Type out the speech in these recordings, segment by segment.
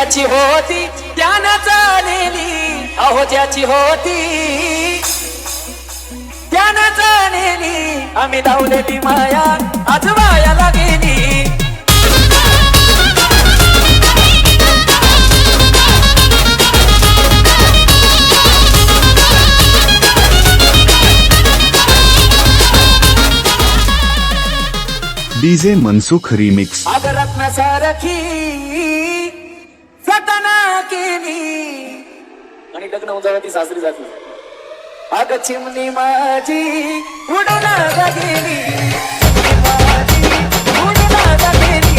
ज्याची होती त्यानं चालेली, अहो ज्याची होती त्यानं चालेली, आम्ही लावलेली माया आज वायाला गेली. DJ Mansukh remix. अगर रत्न सारखी सतना केली आणि लग्न होऊन जावं ती सासरी जाती. अग चिमणी माझी उडून गेली, माझी उडून गेली,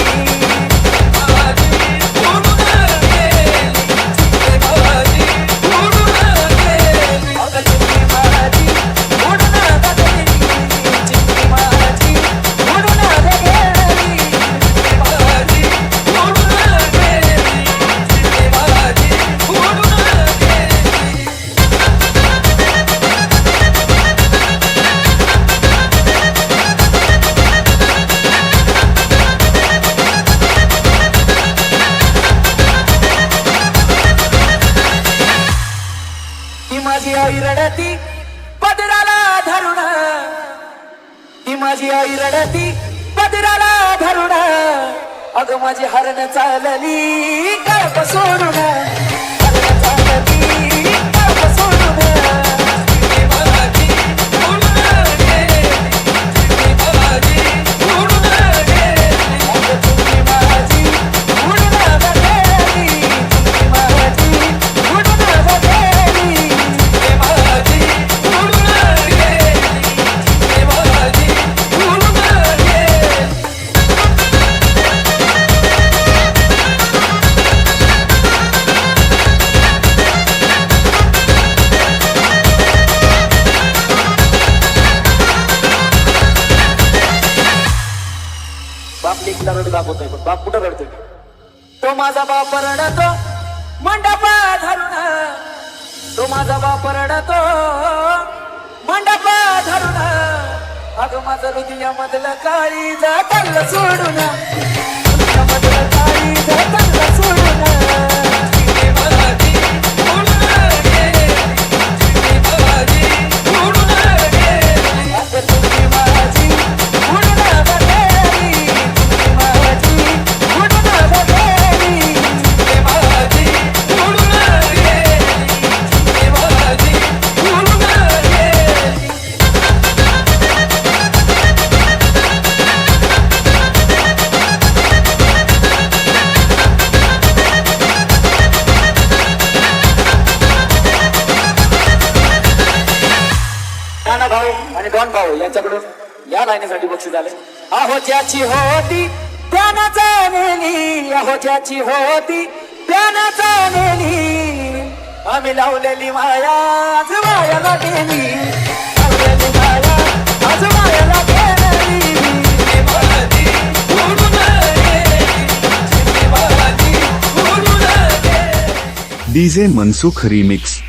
माझी उडून गेली, माझी उडून गेली. अग चिमणी माझी उडून गेली, चिमणी माझी उडून गेली, माझी उडून गेली, चिमणी माझी उडून गेली. ती माझी आई रडती पदराला धरुण, ती माझी आई रडती पदराला धरुण, अग माझी हरण चालली कळप सोडून, हरण चालली कळप सोडून. चिमणी माझी उडून गेली, चिमणी माझी उडून गेली, अग चिमणी माझी उडून गेली, चिमणी माझी उडून गेली, चिमणी माझी उडून गेली, चिमणी माझी उडून गेली. बाप लेकीला रडू दाखवतोय, पण बाप कुठं रडतोय? तो माझा बाप रडतो मंडपा धरून, तो माझा बाप रडतो मंडपा धरून, अगं माझं हृदयामधलं काळी जातलं सोडून, हृदयामधलं काळी जातलं सोडून. चिमणी माझी उडून गेली, चिमणी माझी उडून गेली, अगं चिमणी माझी उडून गेली, चिमणी माझी उडून गेली, चिमणी माझी उडून गेली, चिमणी माझी उडून गेली. नाना भाऊ आणि डॉन भाऊ यांच्याकडून या लाईनीसाठी बक्षीस झाले. अहो ज्याची होती त्यानं चालेली, अहो ज्याची होती त्यानं चालेली, आम्ही लावलेली माया आज वायाला गेली, लावलेली माया आज वायाला गेली. चिमणी माझी उडून गेली, चिमणी माझी उडून गेली. DJ Mansukh remix.